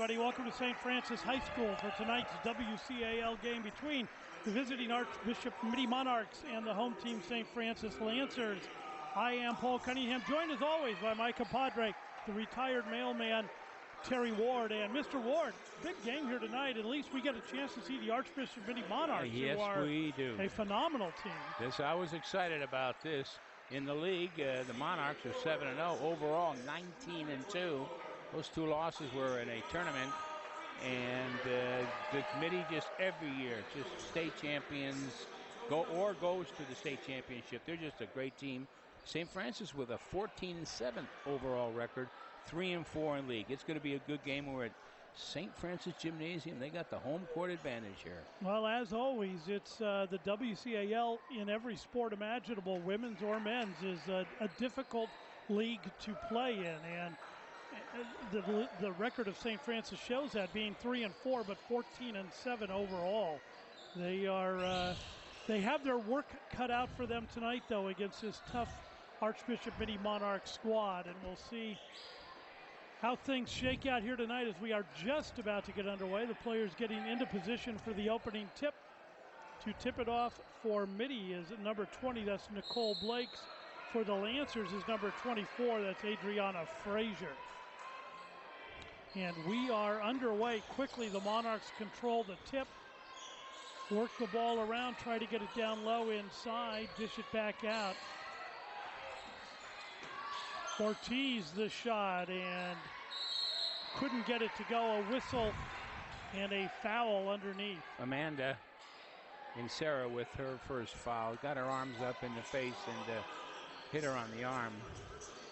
everybody. Welcome to St. Francis High School for tonight's WCAL game between the visiting Archbishop Mitty Monarchs and the home team St. Francis Lancers. I am Paul Cunningham, joined as always by my compadre, the retired mailman, Terry Ward. And Mr. Ward, big game here tonight. At least we get a chance to see the Archbishop Mitty Monarchs, yes, who are we do. a phenomenal team. Yes, I was excited about this. In the league, the Monarchs are 7-0. Overall, 19-2. Those two losses were in a tournament. And the committee just every year, just state champions, goes to the state championship. They're just a great team. St. Francis with a 14-7 overall record, 3-4 in league. It's going to be a good game. We're at St. Francis Gymnasium. They got the home court advantage here. Well, as always, it's the WCAL in every sport imaginable, women's or men's, is a difficult league to play in. And the record of St. Francis shows that, being 3-4, but 14-7 overall. They have their work cut out for them tonight, though, against this tough Archbishop Mitty Monarchs squad, and we'll see how things shake out here tonight as we are just about to get underway. The players getting into position for the opening tip. To tip it off for Mitty is number 20, that's Nicole Blakes. For the Lancers is number 24, that's Adriana Frazier. And we are underway quickly. The Monarchs control the tip, work the ball around, try to get it down low inside, dish it back out. Ortiz the shot and couldn't get it to go. A whistle and a foul underneath. Amanda and Sarah with her first foul. Got her arms up in the face and hit her on the arm.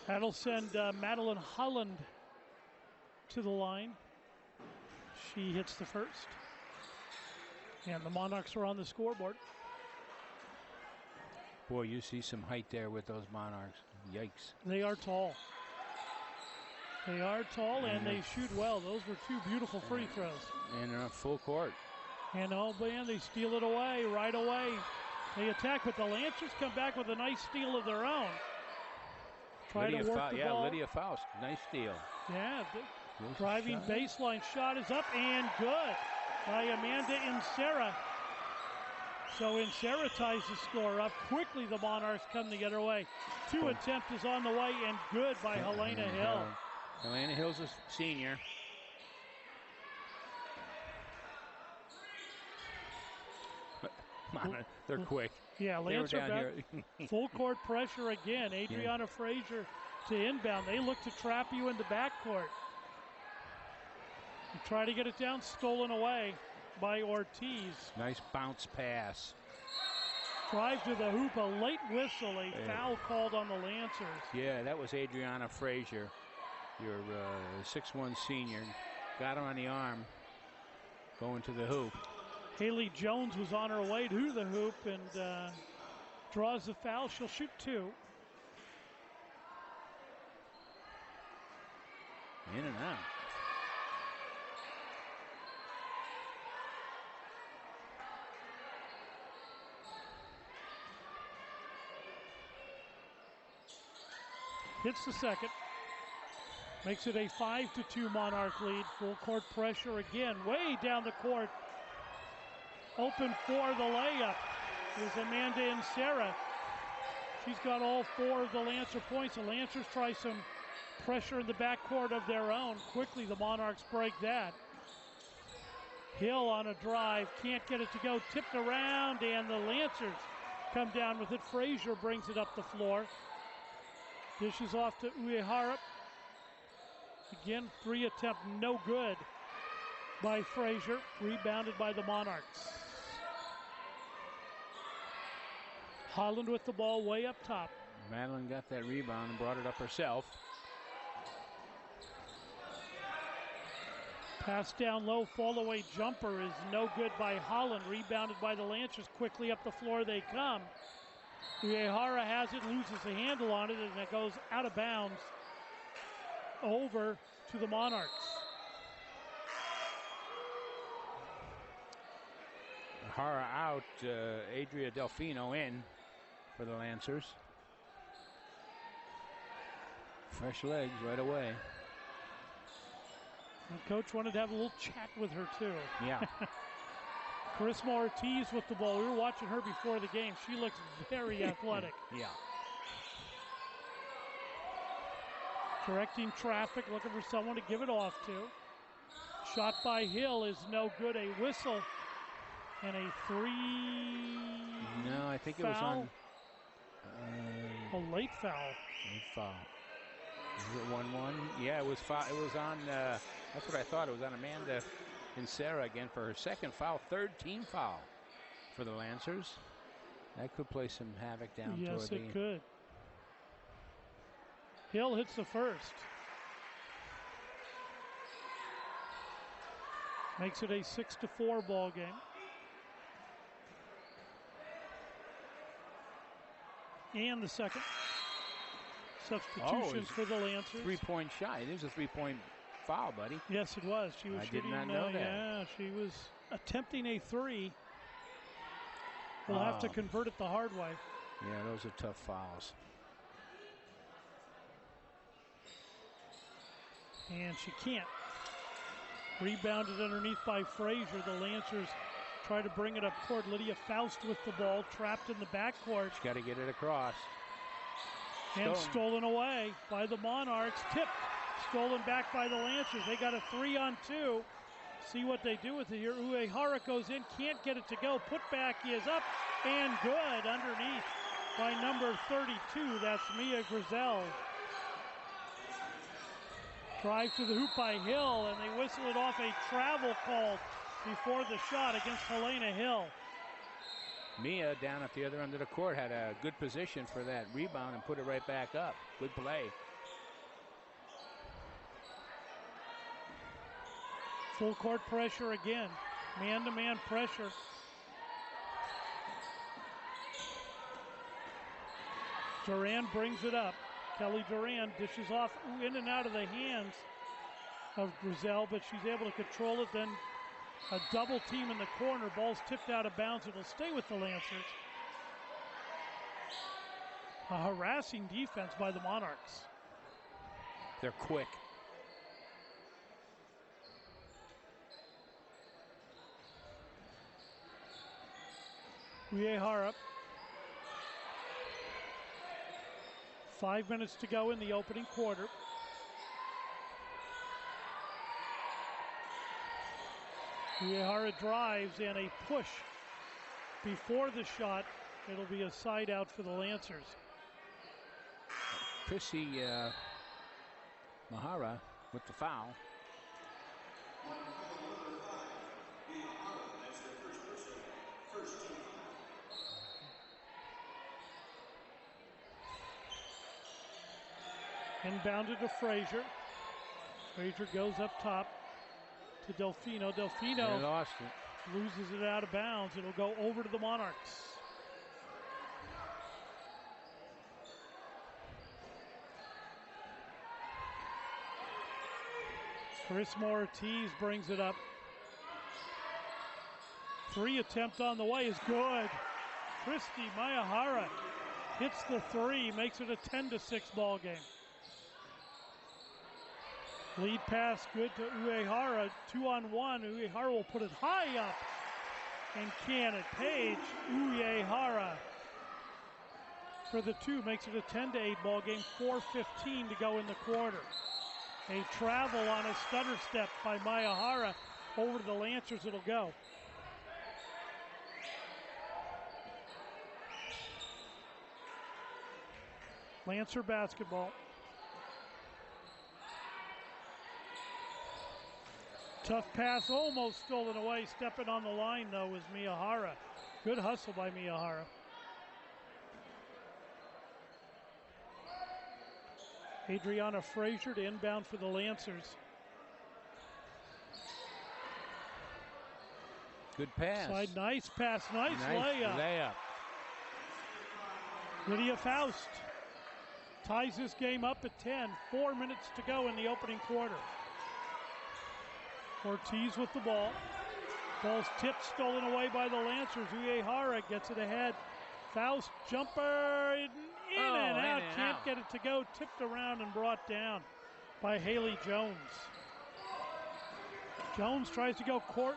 That'll send Madeline Holland to the line. She hits the first. And the Monarchs are on the scoreboard. Boy, you see some height there with those Monarchs. Yikes. They are tall. They are tall, and they shoot well. Those were two beautiful free throws. And they're on full court. And oh man, they steal it away right away. They attack, but the Lancers come back with a nice steal of their own. Try to work the ball. Lydia Faust, nice steal. Yeah, driving baseline shot is up and good by Amanda Insera. So Insera ties the score up. Quickly the Monarchs come the other way. Two attempt is on the way and good by Helena Hill. Helena Hill's a senior. They're quick. Yeah, Lancer back. Full court pressure again. Adriana Frazier to inbound. They look to trap you in the backcourt. Try to get it down, stolen away by Ortiz. Nice bounce pass. Drive to the hoop, a late whistle, a foul called on the Lancers. Yeah, that was Adriana Frazier, your 6'1" senior. Got her on the arm, going to the hoop. Haley Jones was on her way to the hoop and draws the foul. She'll shoot two. In and out. Hits the second. Makes it a 5-2 Monarch lead. Full court pressure again, way down the court. Open for the layup is Amanda Insera. She's got all four of the Lancer points. The Lancers try some pressure in the backcourt of their own. Quickly the Monarchs break that. Hill on a drive, can't get it to go. Tipped around and the Lancers come down with it. Frazier brings it up the floor. Dishes off to Uehara. Again, three attempt, no good by Frazier. Rebounded by the Monarchs. Holland with the ball way up top. Madeline got that rebound and brought it up herself. Pass down low, fall away jumper is no good by Holland. Rebounded by the Lancers. Quickly up the floor they come. Uehara has it, loses the handle on it, and it goes out of bounds over to the Monarchs. Hara out, Adria Delfino in for the Lancers. Fresh legs right away. And Coach wanted to have a little chat with her, too. Yeah. Charisma Ortiz with the ball. We were watching her before the game. She looks very athletic. Yeah. Directing traffic, looking for someone to give it off to. Shot by Hill is no good. A whistle and a 3. No, I think foul. It was on. A late foul. Late foul. Is it 1-1? Yeah, it was on. That's what I thought. It was on Amanda Sarah again for her second foul, third team foul for the Lancers. That could play some havoc down toward the. Yes, it could. Hill hits the first. Makes it a 6-4 ball game. And the second. Substitutions for the Lancers. 3-point shot. It was a 3-point foul, buddy. Yes, it was. She was shooting. I did not know that. Yeah, she was attempting a 3. We'll have to convert it the hard way. Yeah, those are tough fouls. And she can't. Rebounded underneath by Frazier. The Lancers try to bring it up court. Lydia Faust with the ball, trapped in the backcourt. She's got to get it across. And stolen away by the Monarchs. Tipped. Stolen back by the Lancers. They got a 3-on-2. See what they do with it here. Uehara goes in, can't get it to go. Put back is up and good underneath by number 32. That's Mia Grizel. Drive to the hoop by Hill, and they whistle it off. A travel call before the shot against Helena Hill. Mia down at the other end of the court had a good position for that rebound and put it right back up. Good play. Full court pressure again. Man-to-man pressure. Duran brings it up. Kelly Duran dishes off in and out of the hands of Grizel, but she's able to control it. Then a double team in the corner. Ball's tipped out of bounds. It'll stay with the Lancers. A harassing defense by the Monarchs. They're quick. Uehara. 5 minutes to go in the opening quarter. Uehara drives and a push before the shot. It'll be a side out for the Lancers. Chrissy Mahara with the foul. Inbounded to Frazier. Frazier goes up top to Delfino. Delfino They lost it. loses it out of bounds. It'll go over to the Monarchs. Charisma Ortiz brings it up. 3 attempt on the way is good. Christy Mayahara hits the 3, makes it a 10-6 ball game. Lead pass good to Uehara, 2-on-1. Uehara will put it high up and can it. Paige Uehara for the 2, makes it a 10-8 ball game. 4:15 to go in the quarter. A travel on a stutter step by Mayahara. Over to the Lancers it'll go. Lancer basketball. Tough pass, almost stolen away. Stepping on the line, though, was Miyahara. Good hustle by Miyahara. Adriana Frazier to inbound for the Lancers. Good pass. Side, nice pass, nice layup. Lydia Faust ties this game up at 10. 4 minutes to go in the opening quarter. Ortiz with the ball. Ball's tipped, stolen away by the Lancers. Uehara gets it ahead. Faust jumper in and out. Can't get it to go. Tipped around and brought down by Haley Jones. Jones tries to go full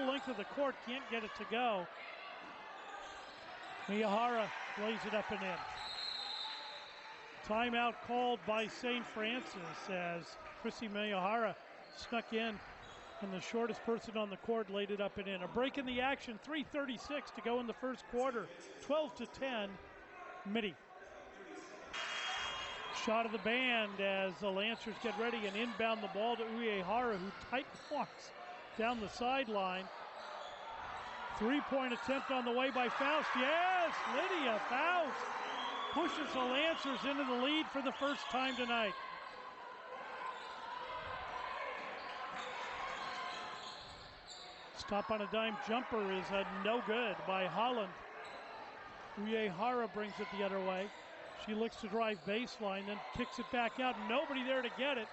length of the court, can't get it to go. Miyahara lays it up and in. Timeout called by St. Francis as Chrissy Miyahara snuck in, and the shortest person on the court laid it up and in. A break in the action, 3:36 to go in the first quarter, 12-10, Mitty. Shot of the band as the Lancers get ready and inbound the ball to Uehara, who tight walks down the sideline. Three-point attempt on the way by Faust. Yes, Lydia Faust pushes the Lancers into the lead for the first time tonight. Stop on a dime jumper is no good by Holland. Uehara brings it the other way. She looks to drive baseline, then kicks it back out. Nobody there to get it.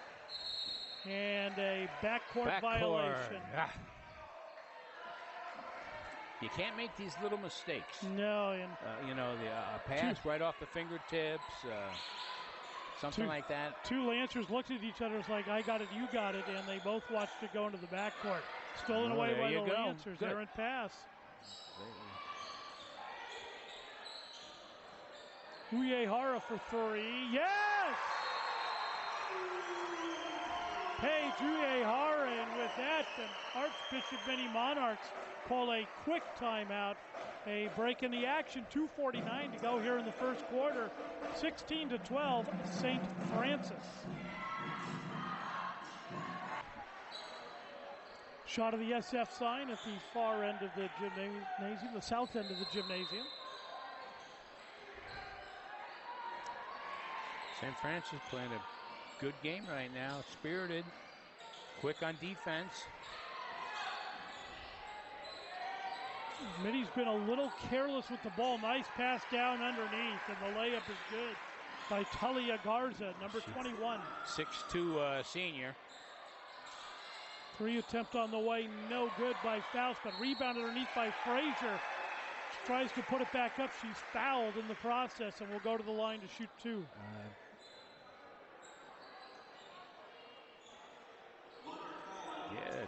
And a backcourt violation. Ah. You can't make these little mistakes. No. And you know, the pass right off the fingertips, something like that. Two Lancers looked at each other, it's like, I got it, you got it, and they both watched it go into the backcourt. Stolen away by the Lancers. Good. Errant pass. Uehara for three. Yes! Paige Uehara, and with that, the Archbishop Mitty Monarchs call a quick timeout. A break in the action, 2:49 to go here in the first quarter. 16-12, St. Francis. Shot of the SF sign at the far end of the gymnasium, the south end of the gymnasium. St. Francis playing a good game right now, spirited, quick on defense. Mitty's been a little careless with the ball. Nice pass down underneath, and the layup is good by Talia Garza, number 21. 6'2" senior. Three attempt on the way, no good by Faust, but rebound underneath by Frazier. She tries to put it back up. She's fouled in the process and will go to the line to shoot two.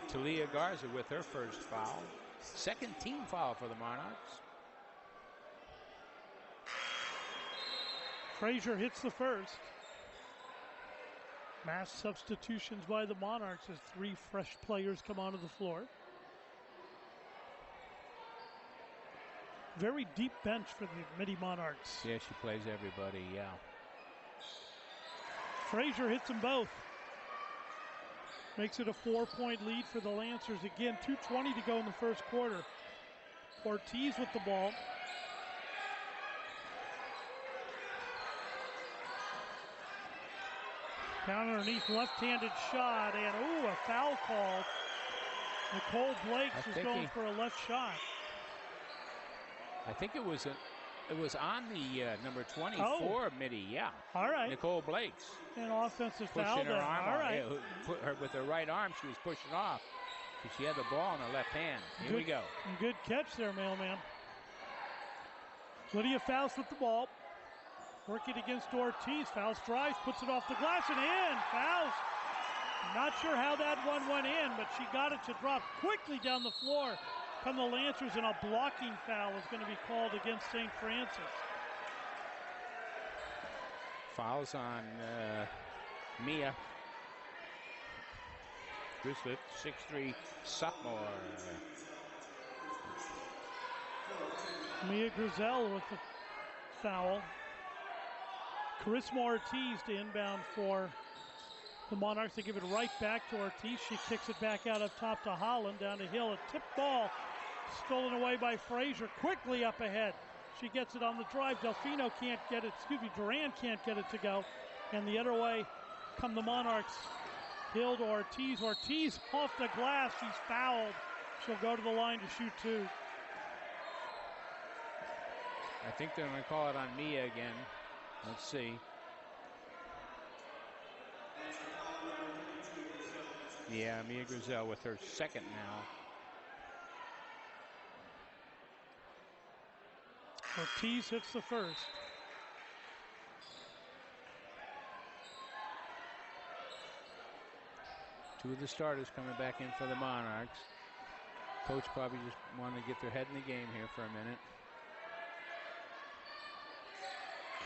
Talia Garza with her first foul. Second team foul for the Monarchs. Frazier hits the first. Mass substitutions by the Monarchs as three fresh players come onto the floor. Very deep bench for the Mitty Monarchs. Yeah, she plays everybody, yeah. Frazier hits them both. Makes it a 4-point lead for the Lancers. Again, 2:20 to go in the first quarter. Ortiz with the ball. Down underneath, left-handed shot, and a foul call. Nicole Blakes was going for a left shot. I think it was on the number 24 Mitty, yeah. All right. Nicole Blakes. An offensive foul. Pushing her arm all right. Yeah, put her with her right arm, she was pushing off. She had the ball in her left hand. Here we go. Good catch there, mailman. Lydia Faust with the ball. Working against Ortiz. Faust drives, puts it off the glass and in. Faust. Not sure how that one went in, but she got it to drop quickly down the floor. Come the Lancers, and a blocking foul is going to be called against St. Francis. Fouls on Mia Grizzliff, 6'3" sophomore. Mia Grizel with the foul. Charisma Ortiz to inbound for the Monarchs. They give it right back to Ortiz. She kicks it back out up top to Holland, down to Hill. A tip ball stolen away by Frazier. Quickly up ahead. She gets it on the drive. Delfino can't get it. Duran can't get it to go. And the other way come the Monarchs. Hill to Ortiz. Ortiz off the glass. She's fouled. She'll go to the line to shoot two. I think they're going to call it on Mia again. Let's see. Yeah, Mia Grizel with her second now. Ortiz hits the first. Two of the starters coming back in for the Monarchs. Coach probably just wanted to get their head in the game here for a minute.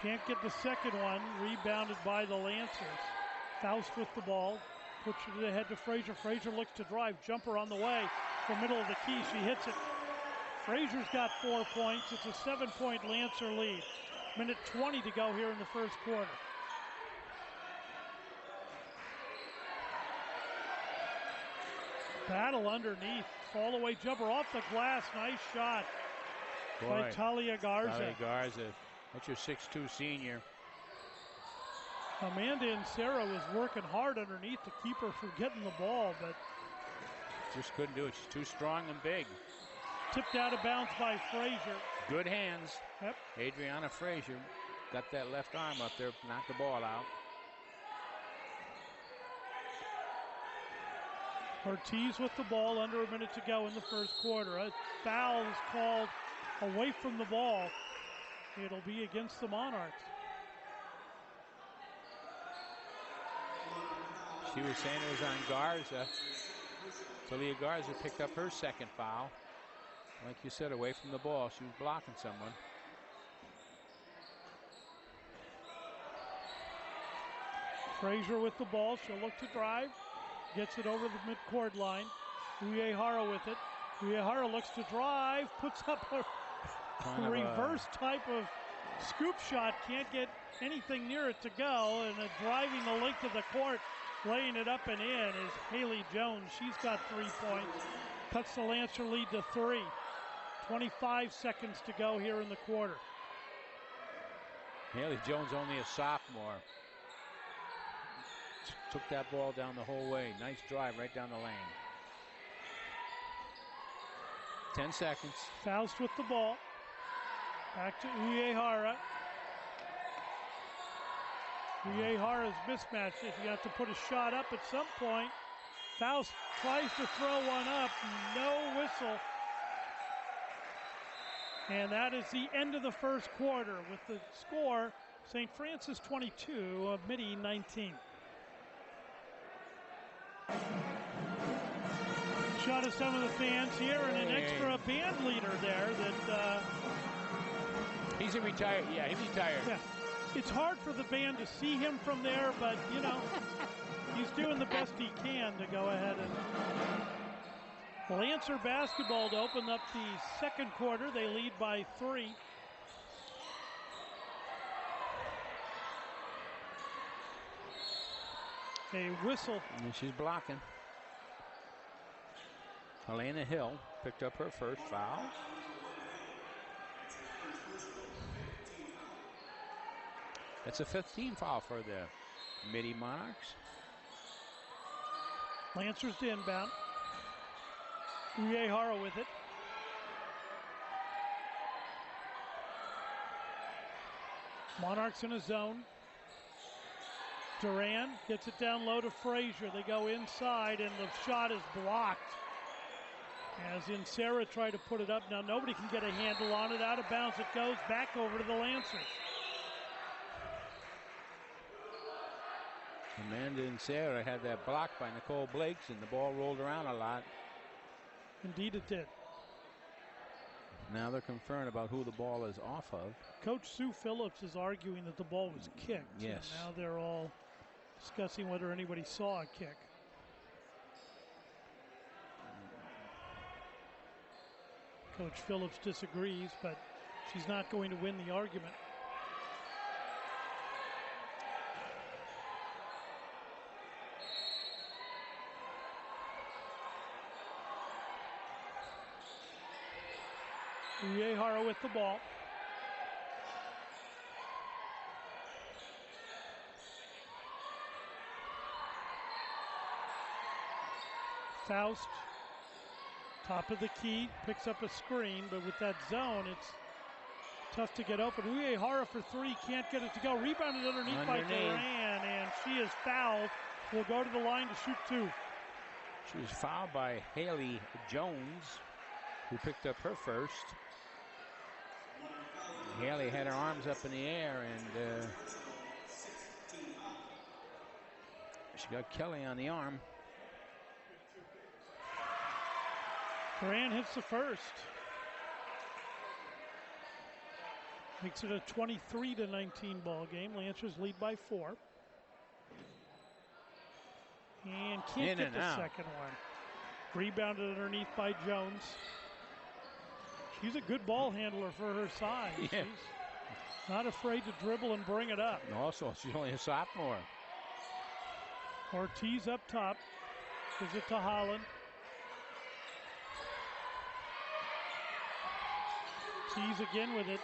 Can't get the second one. Rebounded by the Lancers. Faust with the ball. Puts it ahead to Frazier. Frazier looks to drive. Jumper on the way. From middle of the key. She hits it. Frazier's got 4 points. It's a 7-point Lancer lead. Minute 20 to go here in the first quarter. Battle underneath. Fall away jumper off the glass. Nice shot by Talia Garza. Talia Garza. That's your 6'2" senior. Amanda and Sarah was working hard underneath to keep her from getting the ball, but just couldn't do it. She's too strong and big. Tipped out of bounds by Frazier. Good hands. Yep. Adriana Frazier got that left arm up there, knocked the ball out. Ortiz with the ball, under a minute to go in the first quarter. A foul is called away from the ball. It'll be against the Monarchs. She was saying it was on Garza. Talia Garza picked up her second foul. Like you said, away from the ball. She was blocking someone. Frazier with the ball. She'll look to drive. Gets it over the midcourt line. Uehara with it. Uehara looks to drive. Puts up a reverse type of scoop shot. Can't get anything near it to go. And driving the length of the court, laying it up and in is Haley Jones. She's got 3 points. Cuts the Lancer lead to 3. 25 seconds to go here in the quarter. Haley Jones only a sophomore. Took that ball down the whole way. Nice drive right down the lane. 10 seconds. Faust with the ball. Back to Uehara. Uehara's mismatched. If you have to put a shot up at some point. Faust tries to throw one up. No whistle. And that is the end of the first quarter with the score, St. Francis 22, Mitty 19. Shot of some of the fans here and an extra band leader there that... He's a retired, yeah, he's retired. Yeah. It's hard for the band to see him from there, but, you know, he's doing the best he can to go ahead and... Lancer basketball to open up the second quarter. They lead by 3. A whistle. And she's blocking. Helena Hill picked up her first foul. That's a 15th foul for the Mitty Monarchs. Lancers to inbound. Uehara with it. Monarchs in a zone. Duran gets it down low to Frazier. They go inside and the shot is blocked. As in Sarah tried to put it up. Now nobody can get a handle on it. Out of bounds it goes back over to the Lancers. Amanda and Sarah had that block by Nicole Blakes and the ball rolled around a lot. Indeed it did. Now they're concerned about who the ball is off of. Coach Sue Phillips is arguing that the ball was kicked. Yes. And now they're all discussing whether anybody saw a kick. Coach Phillips disagrees, but she's not going to win the argument. Uehara with the ball. Faust, top of the key, picks up a screen, but with that zone, it's tough to get open. Uehara for 3, can't get it to go. Rebounded underneath by Duran, and she is fouled. Will go to the line to shoot 2. She was fouled by Haley Jones, who picked up her first. Haley had her arms up in the air, and she got Kelly on the arm. Grant hits the first. Makes it a 23-19 ball game. Lancers lead by 4. And can't get the second one. Rebounded underneath by Jones. She's a good ball handler for her size. Yeah. She's not afraid to dribble and bring it up. And also, she's only a sophomore. Ortiz up top. Gives it to Holland. Ortiz again with it.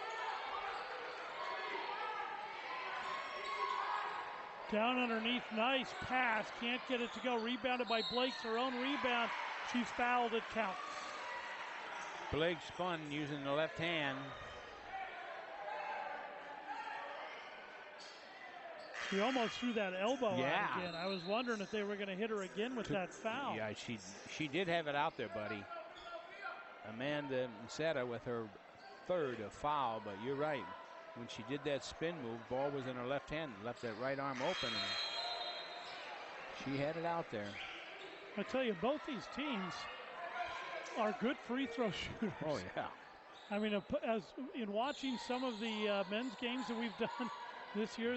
Down underneath, nice pass. Can't get it to go. Rebounded by Blake's her own rebound. She's fouled, it counts. Blake spun using the left hand. She almost threw that elbow Yeah. out again. I was wondering if they were going to hit her again with that foul. Yeah, she did have it out there, buddy. Amanda Seta with her third foul, but you're right. When she did that spin move, ball was in her left hand, left that right arm open, and she had it out there. I tell you, both these teams are good free throw shooters. Oh, yeah. I mean, as in watching some of the men's games that we've done this year,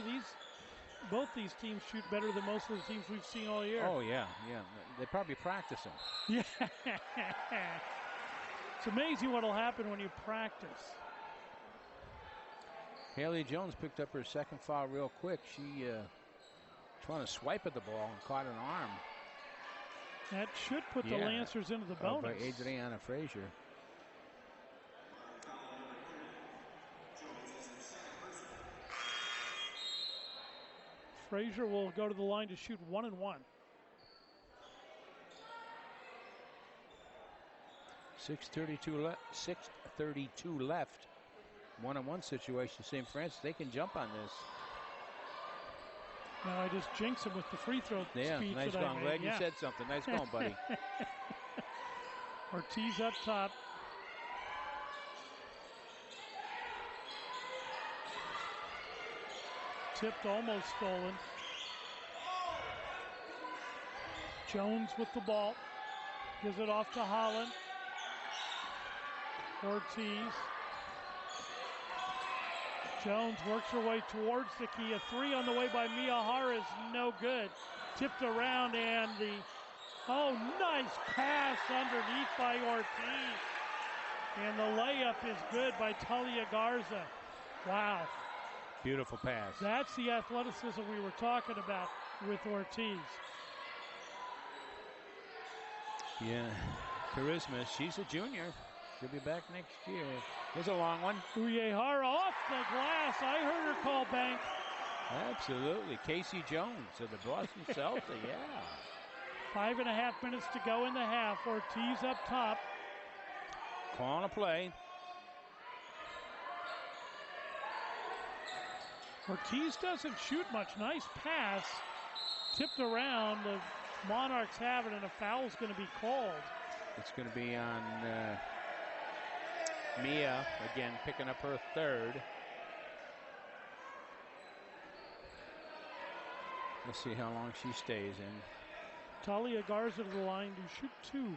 both these teams shoot better than most of the teams we've seen all year. Oh, yeah, yeah. They probably practice them. Yeah. It's amazing what'll happen when you practice. Haley Jones picked up her second foul real quick. She trying to swipe at the ball and caught an arm. That should put the Lancers into the bonus. By Adriana Frazier. Frazier will go to the line to shoot 1 and 1. 6:32 left. 1-on-1 situation. St. Francis, they can jump on this. Now I just jinx him with the free throw speech. Nice going. I'm glad you said something. Nice going, buddy. Ortiz up top. Tipped, almost stolen. Jones with the ball. Gives it off to Holland. Ortiz. Jones works her way towards the key. A 3 on the way by Miyahara is no good. Tipped around and nice pass underneath by Ortiz. And the layup is good by Talia Garza. Wow. Beautiful pass. That's the athleticism we were talking about with Ortiz. Yeah. Charisma, she's a junior. She'll be back next year. Here's a long one. Uyehara off the glass. I heard her call bank. Absolutely. Casey Jones of the Boston Celtics. Yeah. 5.5 minutes to go in the half. Ortiz up top. Calling a play. Ortiz doesn't shoot much. Nice pass. Tipped around. The Monarchs have it, and a foul's going to be called. It's going to be on Mia, again, picking up her third. Let's see how long she stays in. Talia Garza to the line to shoot 2.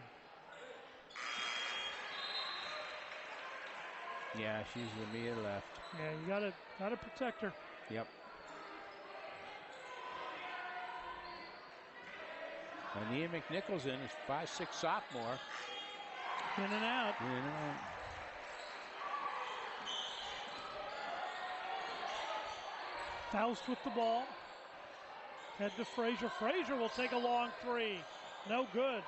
Yeah, she's the Mia left. Yeah, you gotta protect her. Yep. Ania McNicholson is 5'6" sophomore. In and out. In and out. Faust with the ball. Head to Frazier. Frazier will take a long 3. No good.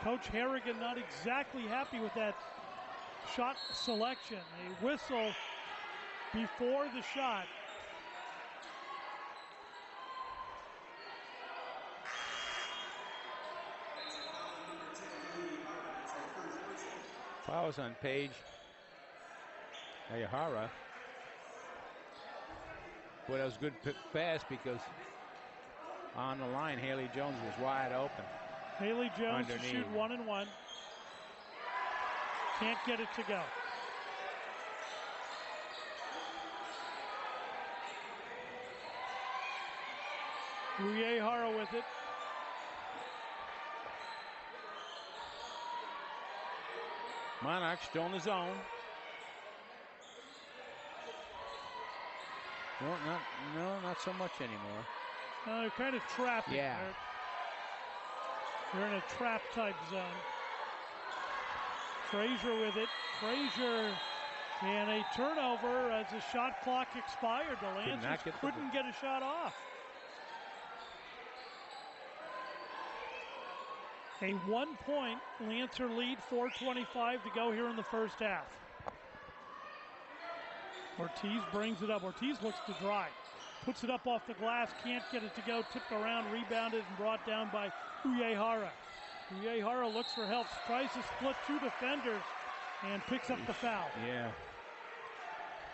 Coach Harrigan not exactly happy with that shot selection. A whistle before the shot. Fouls on Paige Ayahara. Boy, that was a good pass because on the line, Haley Jones was wide open. Haley Jones underneath. to shoot 1 and 1. Can't get it to go. Uyehara with it. Monarchs still in the zone. No, not so much anymore. They're kind of trapping. Yeah. They're in a trap type zone. Frazier with it. Frazier and a turnover as the shot clock expired. The Lancers couldn't get a shot off. A 1-point Lancer lead, 4:25 to go here in the first half. Ortiz brings it up. Ortiz looks to drive. Puts it up off the glass, can't get it to go. Tipped around, rebounded, and brought down by Uehara. Uehara looks for help, tries to split two defenders, and picks up the foul. Yeah.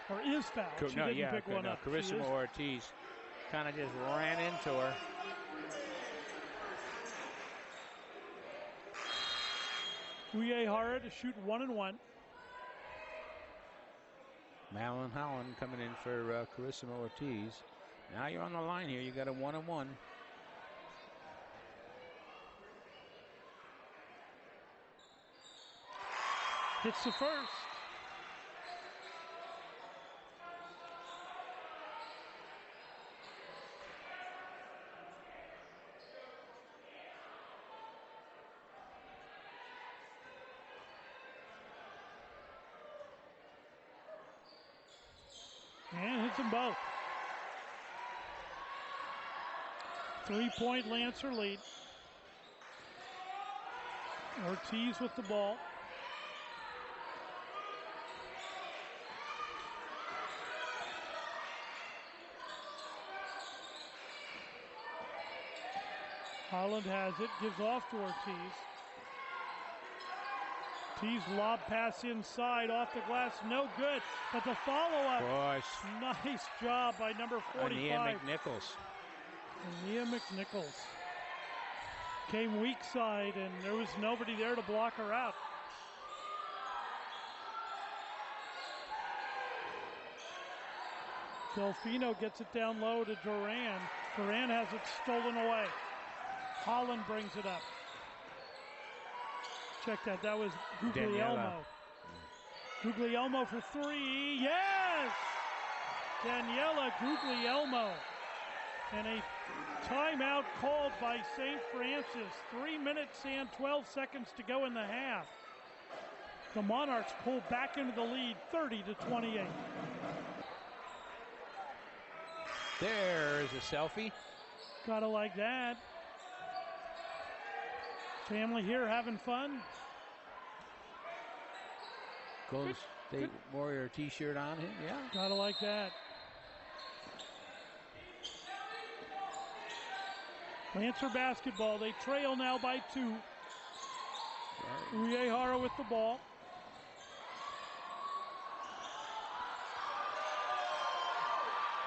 Or is fouled. She didn't pick one up. Carissimo Ortiz kind of just ran into her. Uehara to shoot 1 and 1. Madeline Holland coming in for Carissimo Ortiz. Now you're on the line here. You got a 1 and 1. Hits the first. And hits them both. 3-point Lancer lead. Ortiz with the ball. Holland has it, gives off to Ortiz. Ortiz lob pass inside, off the glass, no good. But the follow-up, nice job by number 45. Ania McNichols. Ania McNichols came weak side, and there was nobody there to block her out. Delfino gets it down low to Duran. Duran has it stolen away. Holland brings it up. Check that. That was Guglielmo. Guglielmo for three. Yes! Daniela Guglielmo. And a timeout called by St. Francis. 3 minutes and 12 seconds to go in the half. The Monarchs pull back into the lead, 30-28. There's a selfie. Gotta like that. Family here having fun. Golden State Warrior t-shirt on him, yeah. Gotta like that. Lancer basketball, they trail now by 2. Uehara with the ball.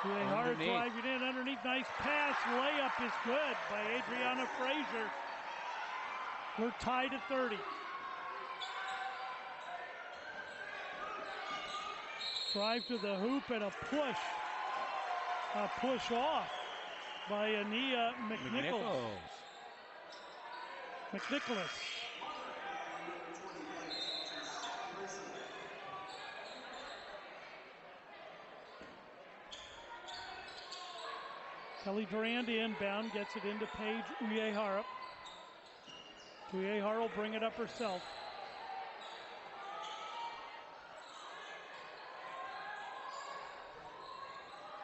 Uehara driving in underneath, nice pass, layup is good by Adriana Frazier. We're tied at 30. Drive to the hoop and a push off by Ania McNichols. Kelly Durand inbound, gets it into Paige Uehara. Uehara will bring it up herself.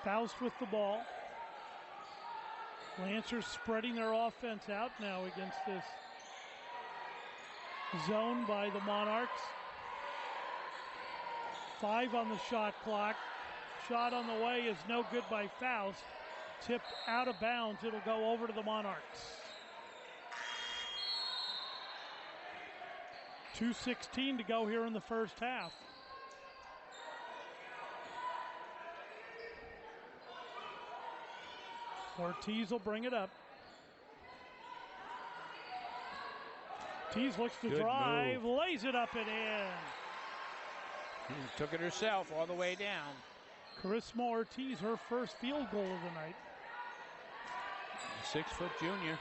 Faust with the ball. Lancers spreading their offense out now against this zone by the Monarchs. 5 on the shot clock. Shot on the way is no good by Faust. Tipped out of bounds. It'll go over to the Monarchs. 2:16 to go here in the first half. Ortiz will bring it up. Ortiz looks to drive, lays it up and in. Took it herself all the way down. Carissimo Ortiz, her first field goal of the night. 6-foot junior.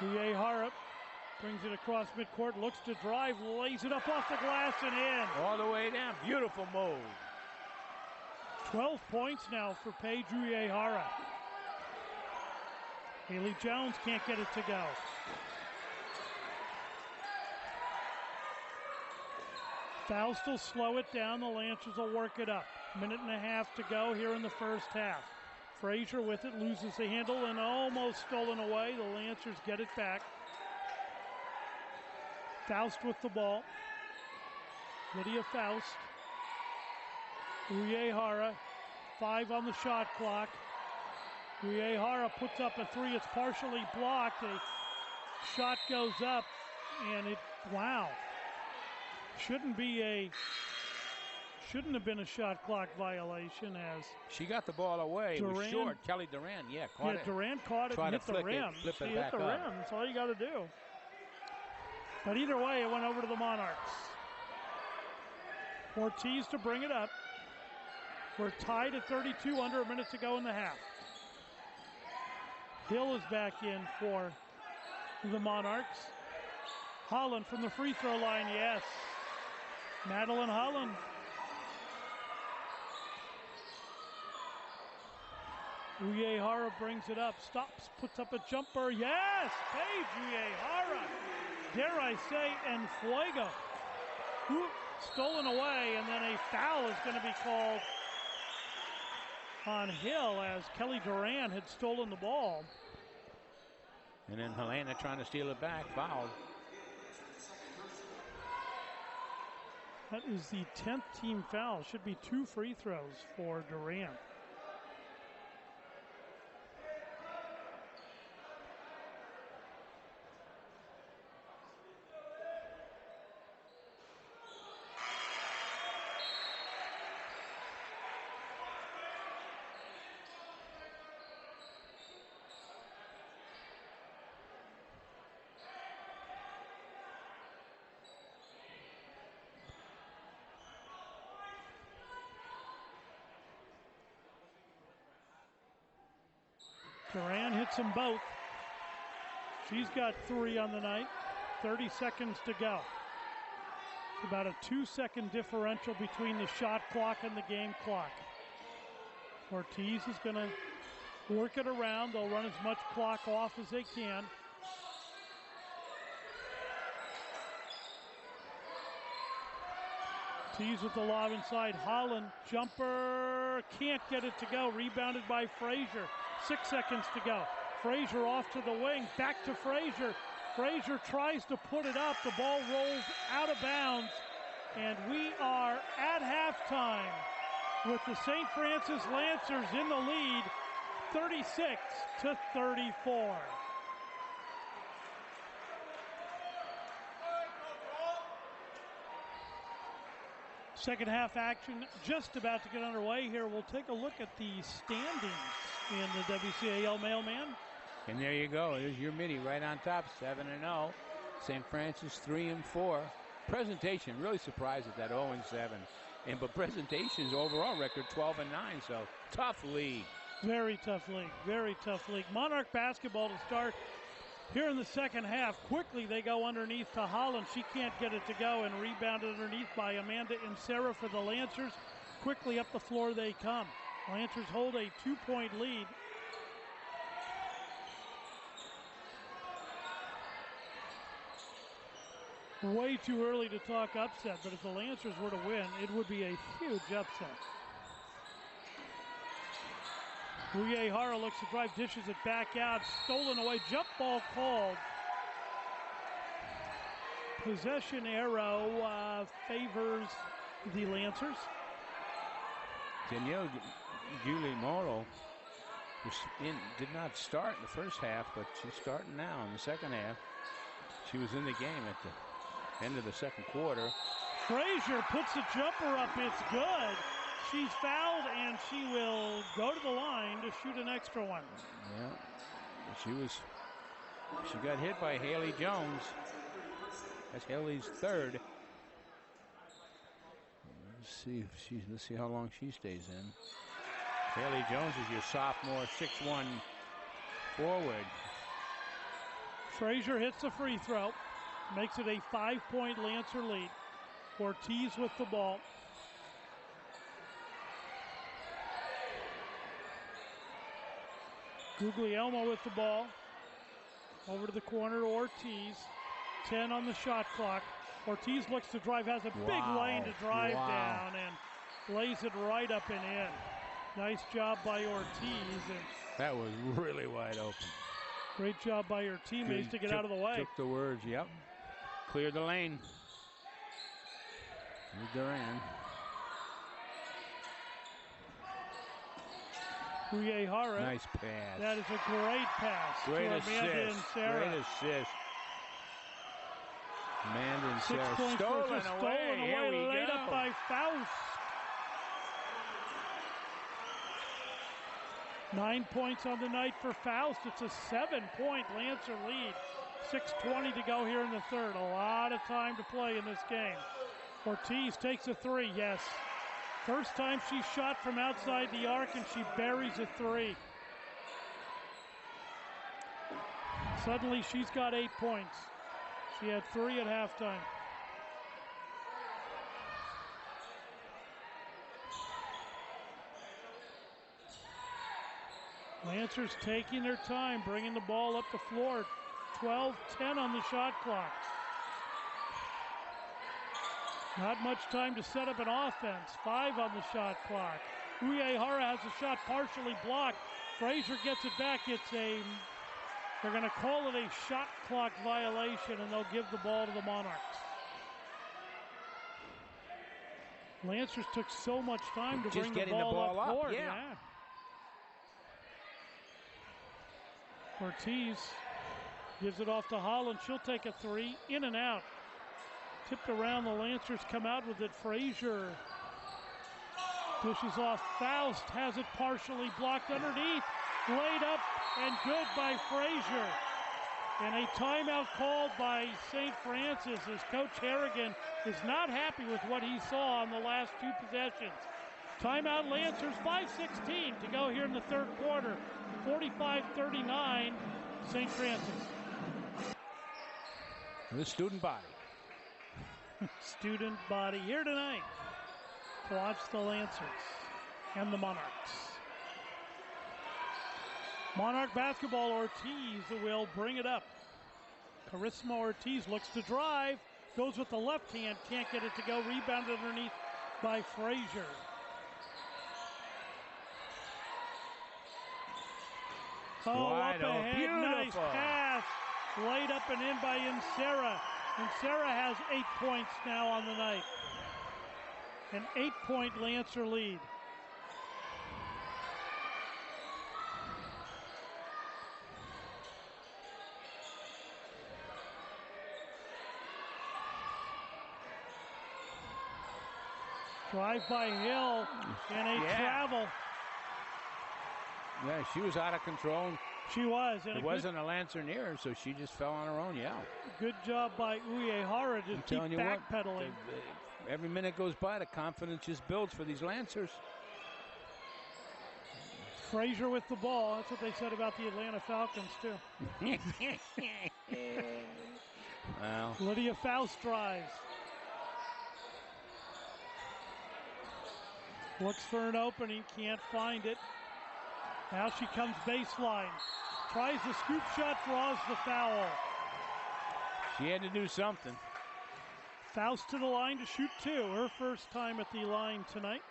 Uehara brings it across midcourt, looks to drive, lays it up off the glass and in. All the way down. Beautiful move. 12 points now for Paige Uehara. Haley Jones can't get it to go. Faust will slow it down. The Lancers will work it up. Minute and a half to go here in the first half. Frazier with it, loses the handle and almost stolen away. The Lancers get it back. Faust with the ball. Lydia Faust. Uehara, 5 on the shot clock. Uehara puts up a 3. It's partially blocked. A shot goes up, and wow. Shouldn't have been a shot clock violation as she got the ball away. It was short. Kelly Duran, caught it. Duran caught it and hit the rim. She hit the rim. That's all you got to do. But either way, it went over to the Monarchs. Ortiz to bring it up. We're tied at 32, under a minute to go in the half. Hill is back in for the Monarchs. Holland from the free throw line, yes. Madeline Holland. Uehara brings it up, stops, puts up a jumper, yes! Paige Uehara, dare I say, en fuego. Stolen away, and then a foul is going to be called on Hill as Kelly Duran had stolen the ball. And then Helena trying to steal it back, fouled. That is the 10th team foul. Should be 2 free throws for Duran. Duran hits them both. She's got 3 on the night. 30 seconds to go. It's about a 2-second differential between the shot clock and the game clock. Ortiz is going to work it around. They'll run as much clock off as they can. Ortiz with the lob inside. Holland, jumper, can't get it to go. Rebounded by Frazier. 6 seconds to go. Frazier off to the wing, back to Frazier. Frazier tries to put it up. The ball rolls out of bounds. And we are at halftime with the St. Francis Lancers in the lead, 36-34. Second half action just about to get underway here. We'll take a look at the standings in the WCAL Mailman. And there you go. There's your Mitty right on top, 7-0. St. Francis 3-4. Presentation, really surprised at that 0-7. But Presentation's overall record 12-9. So tough league. Very tough league. Very tough league. Monarch basketball to start here in the second half. Quickly they go underneath to Holland. She can't get it to go, and rebounded underneath by Amanda and Sarah for the Lancers. Quickly up the floor they come. Lancers hold a 2-point lead. Way too early to talk upset, but if the Lancers were to win, it would be a huge upset. Uehara looks to drive, dishes it back out, stolen away, jump ball called. Possession arrow favors the Lancers. Danielle Guillemoro did not start in the first half, but she's starting now in the second half. She was in the game at the end of the second quarter. Frazier puts a jumper up. It's good. She's fouled, and she will go to the line to shoot an extra one. Yeah, she got hit by Haley Jones. That's Haley's third. Let's see how long she stays in. Haley Jones is your sophomore 6'1" forward. Frazier hits the free throw. Makes it a 5-point Lancer lead. Ortiz with the ball. Guglielmo with the ball. Over to the corner to Ortiz. 10 on the shot clock. Ortiz looks to drive, has a big lane to drive down and lays it right up and in. Nice job by Ortiz. And that was really wide open. Great job by your teammates to get out of the way. Took the words, yep. Cleared the lane. Here's Duran. Uehara. Nice pass. That is a great pass. Great to assist. Amanda and Sarah. Great assist. Amanda and 6 Sarah. points Stolen away. Laid up by Faust. 9 points on the night for Faust. It's a 7-point Lancer lead. 6:20 to go here in the third. A lot of time to play in this game. Ortiz takes a three, yes. First time she shot from outside the arc and she buries a three. Suddenly she's got 8 points. She had 3 at halftime. Lancers taking their time, bringing the ball up the floor. 12-10 on the shot clock. Not much time to set up an offense. 5 on the shot clock. Uehara has a shot partially blocked. Frazier gets it back. They're going to call it a shot clock violation, and they'll give the ball to the Monarchs. Lancers took so much time to bring the ball up court. Yeah. Ortiz gives it off to Holland. She'll take a three, in and out. Tipped around, the Lancers come out with it. Frazier pushes off. Faust has it partially blocked underneath. Laid up and good by Frazier. And a timeout called by St. Francis as Coach Harrigan is not happy with what he saw on the last 2 possessions. Timeout Lancers, 5:16 to go here in the third quarter. 45-39, St. Francis. The student body. Student body here tonight to watch the Lancers and the Monarchs. Monarch basketball, Ortiz will bring it up. Charisma Ortiz looks to drive, goes with the left hand, can't get it to go, rebounded underneath by Frazier. Oh, wide up ahead, beautiful. Nice pass, laid up and in by Insera. Insera has 8 points now on the night. An 8-point Lancer lead. Drive by Hill and a travel. Yeah, she was out of control. She was. And it wasn't a Lancer near her, so she just fell on her own, Good job by Uehara to keep backpedaling. Every minute goes by, the confidence just builds for these Lancers. Frazier with the ball. That's what they said about the Atlanta Falcons, too. Well. Lydia Faust drives. Looks for an opening, can't find it. Now she comes baseline. Tries the scoop shot, draws the foul. She had to do something. Faust to the line to shoot 2. Her first time at the line tonight.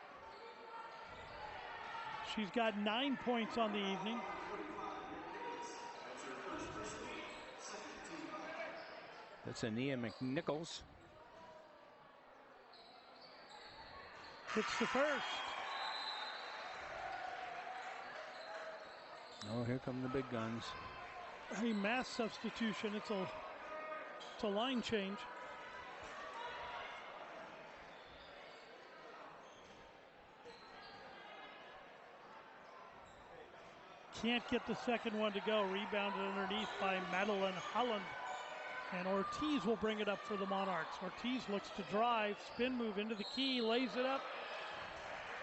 She's got 9 points on the evening. That's Ania McNichols. Hits the first. Oh, here come the big guns. A mass substitution. It's a line change. Can't get the second one to go. Rebounded underneath by Madeline Holland. And Ortiz will bring it up for the Monarchs. Ortiz looks to drive, spin move into the key, lays it up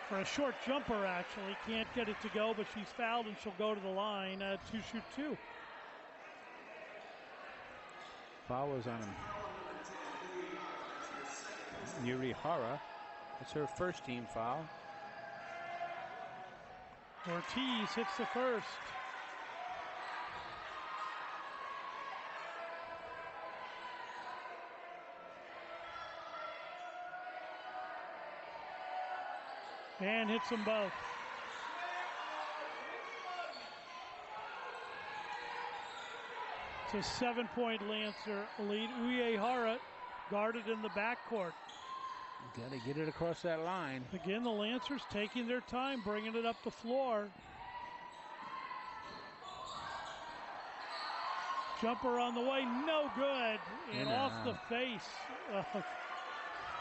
for a short jumper, actually. Can't get it to go, but she's fouled and she'll go to the line to shoot 2. Foul was on him. Urihara. That's her first team foul. Ortiz hits the first. And hits them both. It's a 7-point Lancer lead. Uehara guarded in the backcourt. Got to get it across that line. Again, the Lancers taking their time, bringing it up the floor. Jumper on the way, no good. And off the face of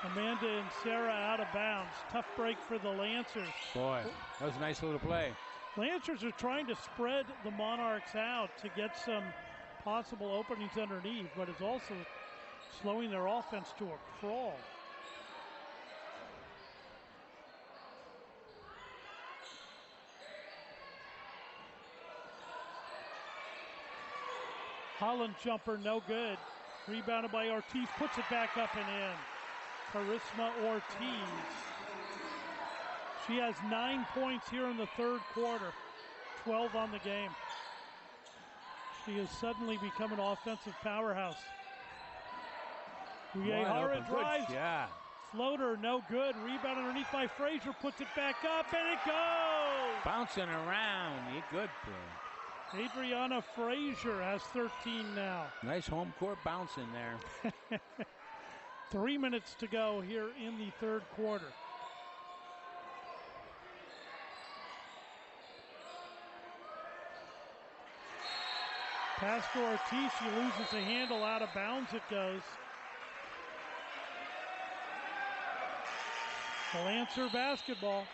Amanda and Sarah, out of bounds. Tough break for the Lancers. Boy, that was a nice little play. Lancers are trying to spread the Monarchs out to get some possible openings underneath, but it's also slowing their offense to a crawl. Holland jumper, no good. Rebounded by Ortiz, puts it back up and in. Charisma Ortiz. She has 9 points here in the third quarter, 12 on the game. She has suddenly become an offensive powerhouse. Uehara drives, floater, no good. Rebound underneath by Frazier, puts it back up, and it goes! Bouncing around, good play. Adriana Frazier has 13 now. Nice home court bouncing there. 3 minutes to go here in the third quarter. Pass to Ortiz, she loses the handle, out of bounds it goes. The Lancer basketball.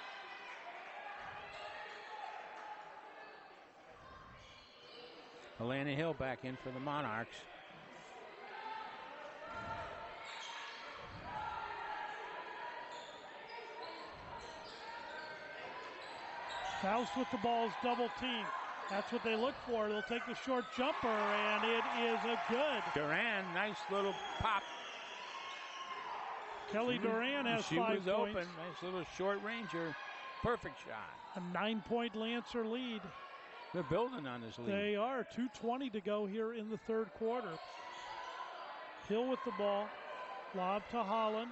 Helena Hill back in for the Monarchs. Faust with the ball is double team. That's what they look for. They'll take the short jumper, and it is a good. Duran, nice little pop. Kelly Duran has 5 points. She was open. Nice little short ranger. Perfect shot. A 9-point Lancer lead. They're building on this lead. They are. 2:20 to go here in the third quarter. Hill with the ball. Lob to Holland.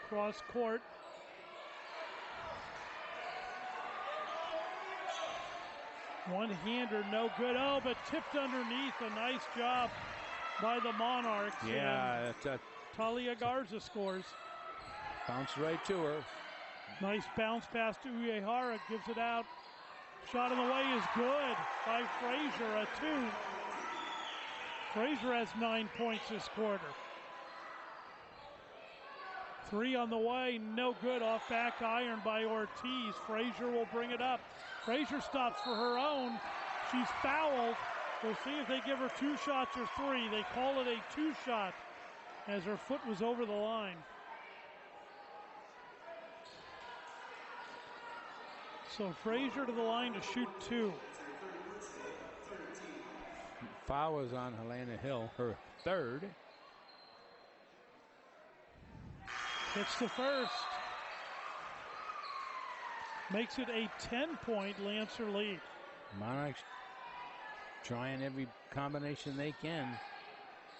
Cross court. One-hander, no good. Oh, but tipped underneath. A nice job by the Monarchs. Yeah. Talia Garza scores. Bounced right to her. Nice bounce pass to Uehara. Gives it out. Shot on the way is good by Frazier, a 2. Frazier has 9 points this quarter. 3 on the way, no good. Off back iron by Ortiz. Frazier will bring it up. Frazier stops for her own. She's fouled. We'll see if they give her 2 shots or 3. They call it a 2-shot as her foot was over the line. So Frazier to the line to shoot 2. Foul was on Helena Hill, her third. Hits the first. Makes it a 10-point Lancer lead. Monarchs trying every combination they can.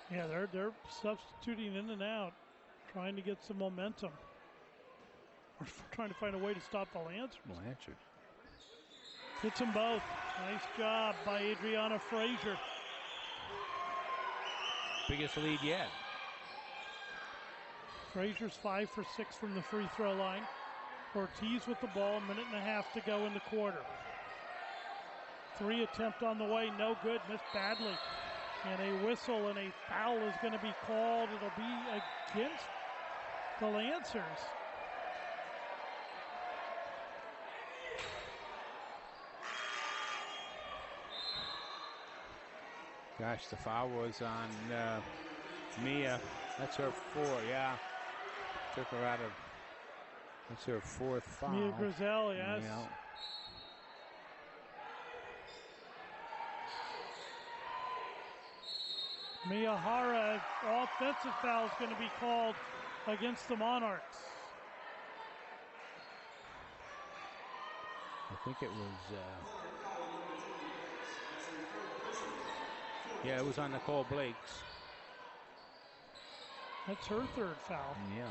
Yeah, they're substituting in and out, trying to get some momentum. We're trying to find a way to stop the Lancers. Hits them both. Nice job by Adriana Frazier. Biggest lead yet. Frazier's 5 for 6 from the free throw line. Ortiz with the ball, 1.5 minutes to go in the quarter. 3 attempt on the way, no good, missed badly. And a whistle and a foul is going to be called. It'll be against the Lancers. Gosh, the foul was on Mia. That's her 4, yeah. Took her out of, that's her 4th foul. Mia Grizel, yes. Yeah. Miyahara, offensive foul is going to be called against the Monarchs. I think it was, yeah, it was on Nicole Blake's. That's her third foul. Yeah.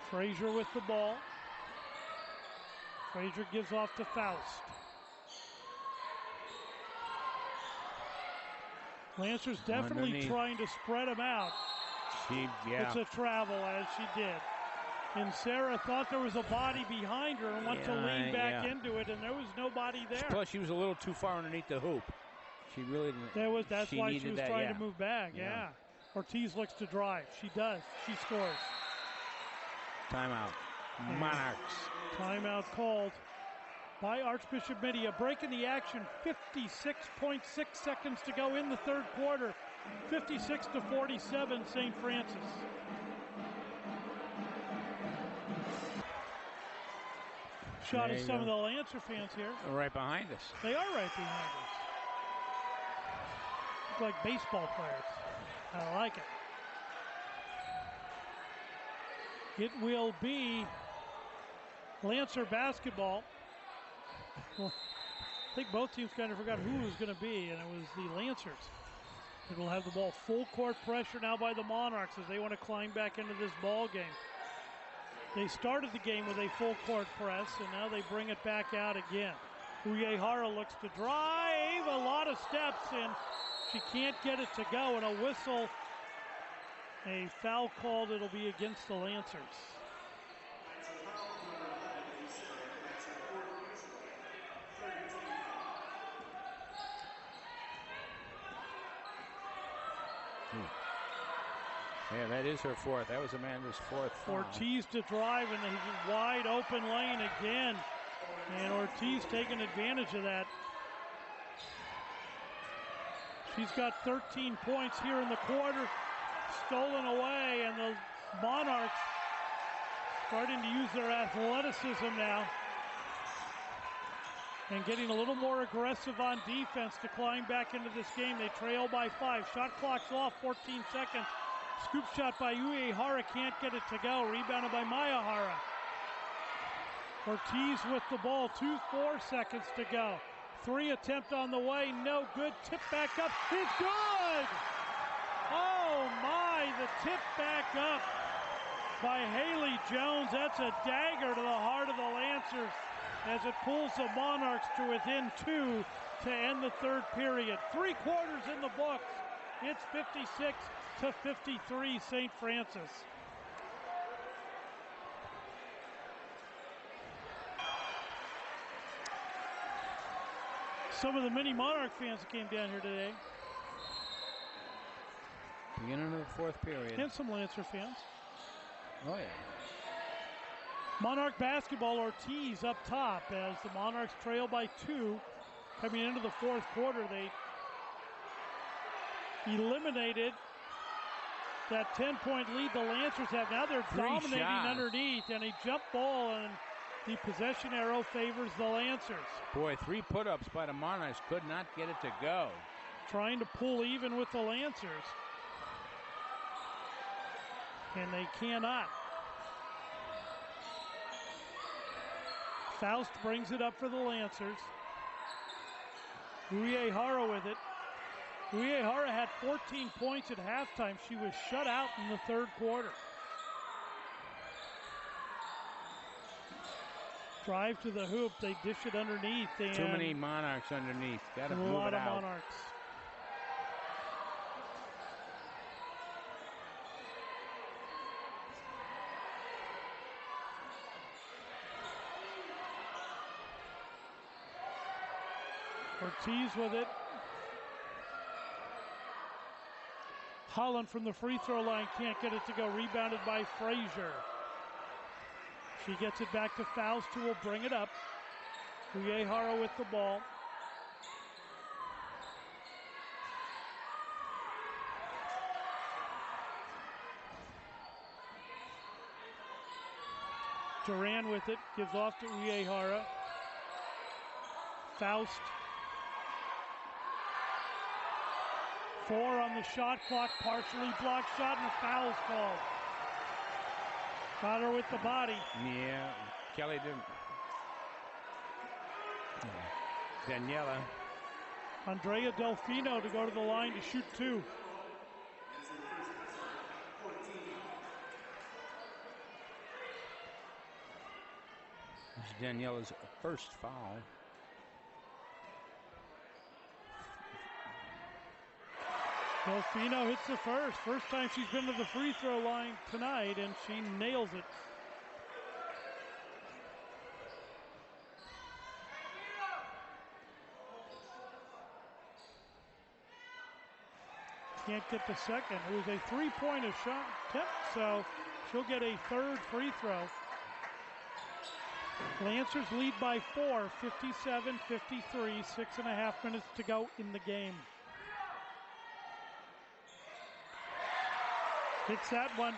Frazier with the ball. Frazier gives off to Faust. Lancers definitely underneath, trying to spread him out. Yeah. It's a travel, as she did. And Sarah thought there was a body behind her and went to lean back into it, and there was nobody there. Plus, she was a little too far underneath the hoop. She really didn't. That's why she was trying to move back, yeah. Ortiz looks to drive. She does. She scores. Timeout. Monarchs. Timeout called by Archbishop Mitty. A break in the action. 56.6 seconds to go in the third quarter. 56-47, St. Francis. Shot of some of the Lancer fans here. Right behind us. They are right behind us. Look like baseball players. I like it. It will be Lancer basketball. Well, I think both teams kind of forgot who it was going to be, and it was the Lancers. It will have the ball full court pressure now by the Monarchs as they want to climb back into this ball game. They started the game with a full court press, and now they bring it back out again. Uehara looks to drive, a lot of steps, and she can't get it to go, and a whistle. A foul called, it'll be against the Lancers. Yeah, that is her fourth. That was Amanda's fourth foul. Ortiz to drive in the wide open lane again. And Ortiz taking advantage of that. She's got 13 points here in the quarter. Stolen away, and the Monarchs starting to use their athleticism now. And getting a little more aggressive on defense to climb back into this game. They trail by 5. Shot clock's off, 14 seconds. Scoop shot by Uehara, can't get it to go. Rebounded by Miyahara. Ortiz with the ball, 4 seconds to go. 3 attempt on the way, no good. Tip back up, it's good! Oh my, the tip back up by Haley Jones. That's a dagger to the heart of the Lancers as it pulls the Monarchs to within 2 to end the third period. 3 quarters in the books. It's 56-53 St. Francis. Some of the Mitty Monarch fans that came down here today. Beginning of the fourth period. And some Lancer fans. Oh, yeah. Monarch basketball, Ortiz up top as the Monarchs trail by 2. Coming into the fourth quarter, they eliminated that 10-point lead the Lancers have. Now they're dominating underneath, and a jump ball, and the possession arrow favors the Lancers. Boy, 3 put-ups by the Monarchs, could not get it to go. Trying to pull even with the Lancers. And they cannot. Faust brings it up for the Lancers. Uehara with it. Uehara had 14 points at halftime. She was shut out in the third quarter. Drive to the hoop. They dish it underneath. And too many Monarchs underneath. Got to move it out. A lot of Monarchs. Ortiz with it. Holland from the free throw line can't get it to go. Rebounded by Frazier. She gets it back to Faust, who will bring it up. Uehara with the ball. Duran with it, gives off to Uehara. Faust 4 on the shot clock, partially blocked shot, and a foul's called. Got her with the body. Yeah, Kelly didn't. Daniela. Andrea Delfino to go to the line to shoot 2. This is Daniela's first foul. Delfino hits the first time she's been to the free throw line tonight, and she nails it. Can't get the second. It was a 3-pointer shot attempt, so she'll get a third free throw. Lancers lead by 4, 57-53, 6.5 minutes to go in the game. Hits that one,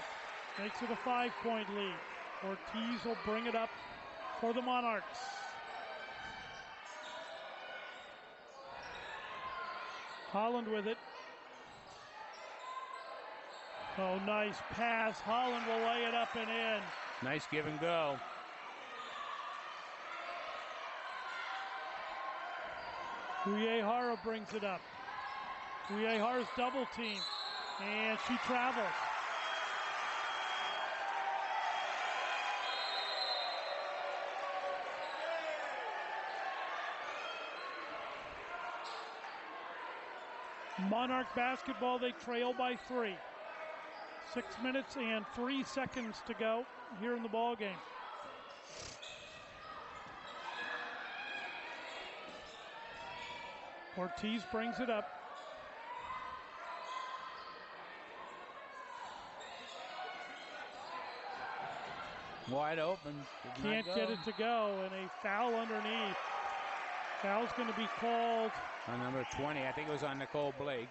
makes it a 5-point lead. Ortiz will bring it up for the Monarchs. Holland with it. Oh, nice pass. Holland will lay it up and in. Nice give and go. Uehara brings it up. Uehara's double team, and she travels. Monarch basketball, they trail by 3. 6 minutes and 3 seconds to go here in the ball game. Ortiz brings it up. Wide open. Can't get it to go, and a foul underneath. Foul's going to be called on number 20. I think it was on Nicole Blakes.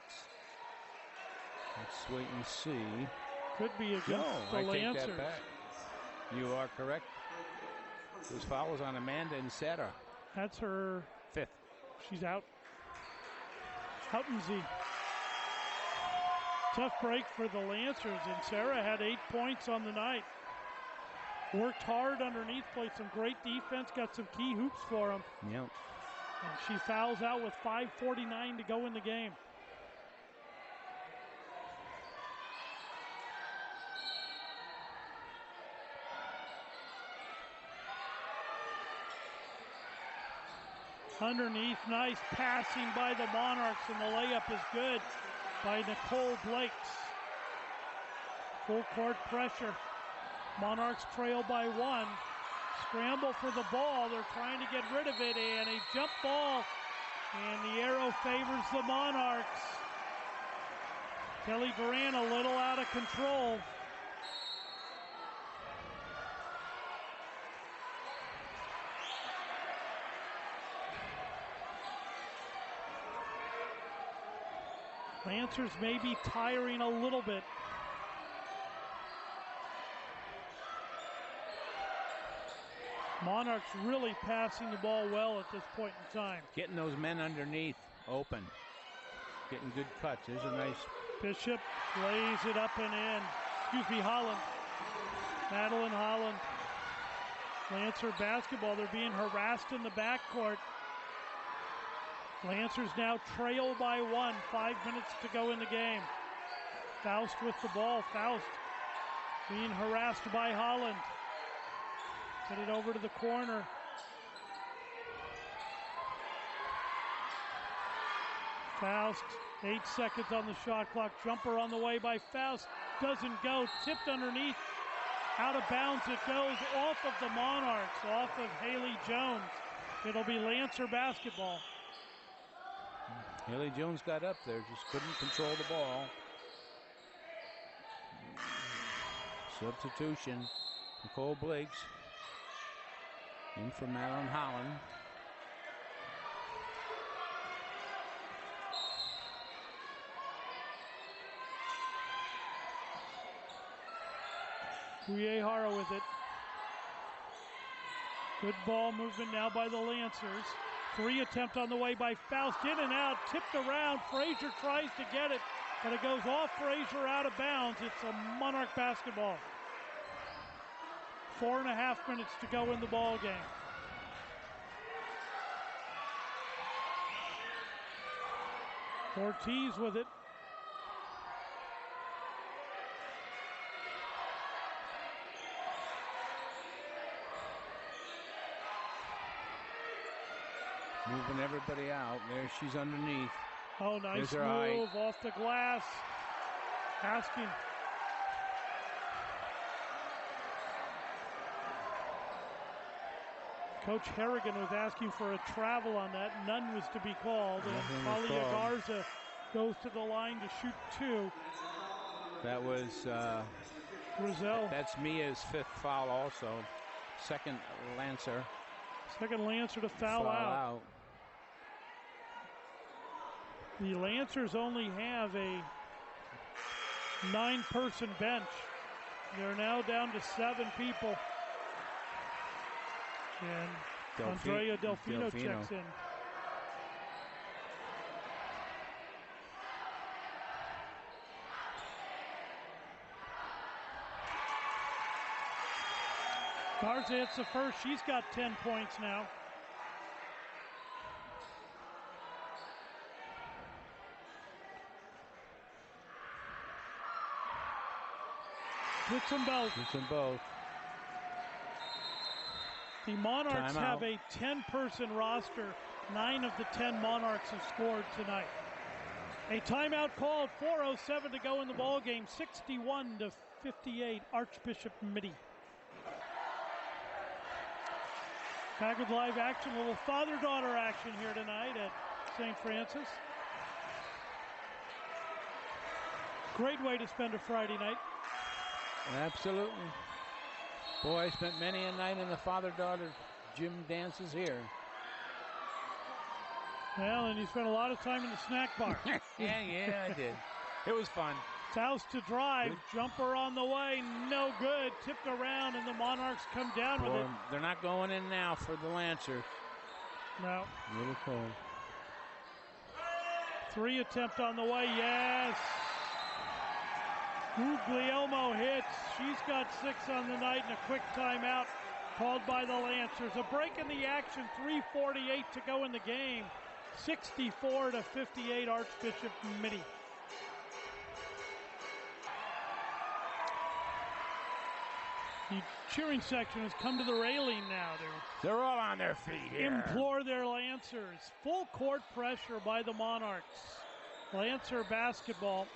Let's wait and see. Could be against the I Lancers. take that back. You are correct. This foul was on Amanda Inserra. That's her 5th. She's out. Houtenzy. Tough break for the Lancers. Inserra had 8 points on the night. Worked hard underneath, played some great defense, got some key hoops for them. Yep. And she fouls out with 5:49 to go in the game. Underneath, nice passing by the Monarchs, and the layup is good by Nicole Blakes. Full court pressure. Monarchs trail by 1. Scramble for the ball. They're trying to get rid of it, and a jump ball, and the arrow favors the Monarchs. Kelly Duran a little out of control. Lancers may be tiring a little bit. Monarchs really passing the ball well at this point in time. Getting those men underneath open. Getting good cuts. There's a nice. Bishop lays it up and in. Excuse me, Holland. Madeline Holland. Lancer basketball. They're being harassed in the backcourt. Lancers now trail by 1. 5 minutes to go in the game. Faust with the ball. Faust being harassed by Holland. Get it over to the corner. Faust, 8 seconds on the shot clock. Jumper on the way by Faust. Doesn't go. Tipped underneath. Out of bounds it goes. Off of the Monarchs. Off of Haley Jones. It'll be Lancer basketball. Haley Jones got up there. Just couldn't control the ball. Substitution. Nicole Blakes. In for Madeline Holland. Uehara with it. Good ball movement now by the Lancers. 3 attempt on the way by Faust, in and out, tipped around. Frazier tries to get it, but it goes off Frazier, out of bounds. It's a Monarch basketball. 4.5 minutes to go in the ball game. Ortiz with it. Moving everybody out. There she's underneath. Oh, nice move off the glass. Asking. Coach Harrigan was asking for a travel on that. None was to be called. And Talia Garza goes to the line to shoot 2. That was Grizel. That's Mia's 5th foul also. Second Lancer. Second Lancer to foul out. The Lancers only have a 9-person bench. They're now down to 7 people. And Andrea Delfino checks in. Garza hits the first. She's got 10 points now. Hits them both. Hits them both. The Monarchs Timeout. have a 10-person roster. 9 of the 10 Monarchs have scored tonight. A timeout called. 4:07 to go in the ball game. 61-58. Archbishop Mitty. Back with live action. A little father-daughter action here tonight at St. Francis. Great way to spend a Friday night. Absolutely. Boy, I spent many a night in the father-daughter gym dances here. Well, and you spent a lot of time in the snack bar. yeah, I did. It was fun. Faust to drive. Jumper on the way. No good. Tipped around, and the Monarchs come down with it. They're not going in now for the Lancers. No. Little cold. 3 attempt on the way. Yes. Guglielmo hits. She's got 6 on the night, and a quick timeout called by the Lancers. A break in the action. 3:48 to go in the game. 64-58 Archbishop Mitty. The cheering section has come to the railing now. They're all on their feet here. Implore their Lancers. Full court pressure by the Monarchs. Lancer basketball.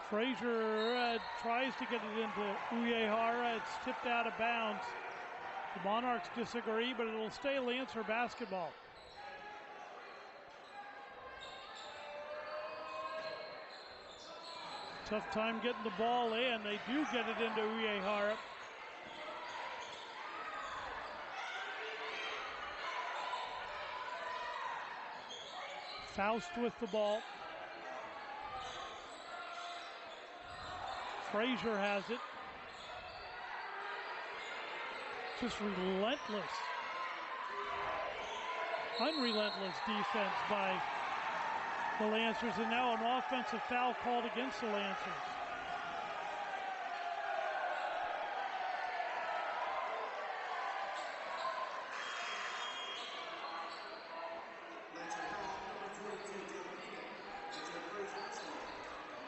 Frazier tries to get it into Uehara. It's tipped out of bounds. The Monarchs disagree, but it'll stay Lancer basketball. Tough time getting the ball in. They do get it into Uehara. Faust with the ball. Frazier has it. Just relentless, unrelentless defense by the Lancers, and now an offensive foul called against the Lancers.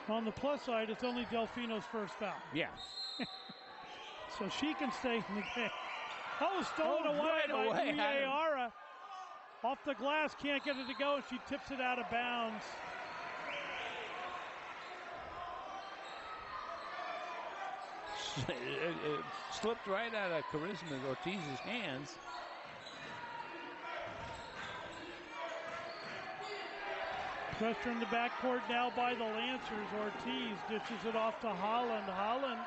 On the plus side, it's only Delfino's first foul. Yeah. So she can stay in the game. Oh, stolen away by Uehara. Off the glass, can't get it to go, and she tips it out of bounds. It slipped right out of Charisma Ortiz's hands. Pressure in the backcourt now by the Lancers. Ortiz ditches it off to Holland. Holland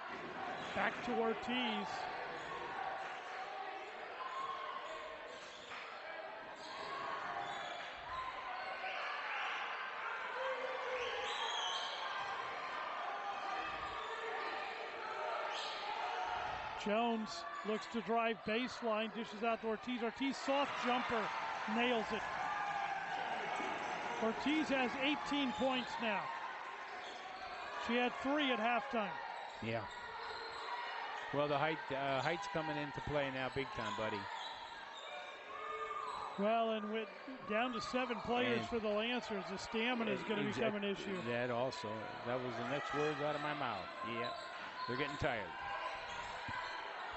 back to Ortiz. Jones looks to drive baseline, dishes out to Ortiz. Ortiz, soft jumper, nails it. Ortiz has 18 points now. She had 3 at halftime. Yeah. Well, the height's coming into play now big time, buddy. Well, and with down to 7 players for the Lancers, the stamina is going to become an issue. That also. That was the next words out of my mouth. Yeah. They're getting tired.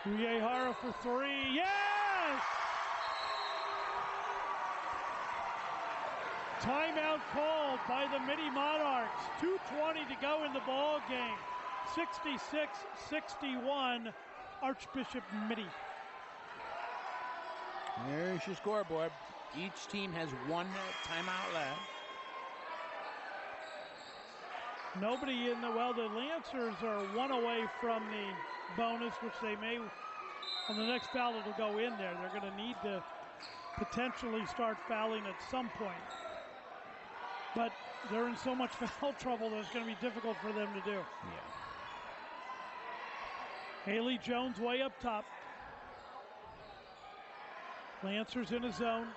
Uehara for 3. Yes! Timeout called by the Mitty Monarchs. 2:20 to go in the ball game. 66-61, Archbishop Mitty. There's your scoreboard. Each team has 1 timeout left. Nobody in the, well, the Lancers are 1 away from the bonus, which they may, on the next foul it'll go in there. They're going to need to potentially start fouling at some point. But they're in so much foul trouble that it's going to be difficult for them to do. Yeah. Haley Jones way up top. Lancers in a zone.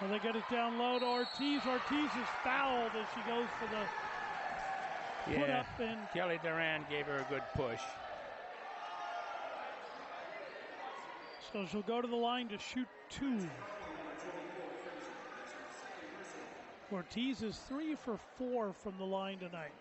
Well, they get it down low to Ortiz. Ortiz is fouled as she goes for the put up. And Kelly Duran gave her a good push. So she'll go to the line to shoot 2. Ortiz is 3 for 4 from the line tonight.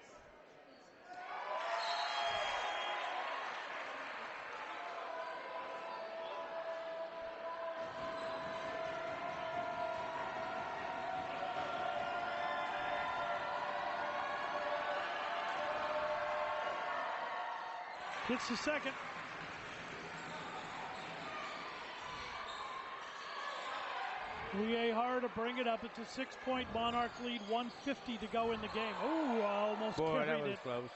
Hits the second. Uehara to bring it up. It's a 6-point Monarch lead, 1:50 to go in the game. Oh, almost Boy, carried that was it. close.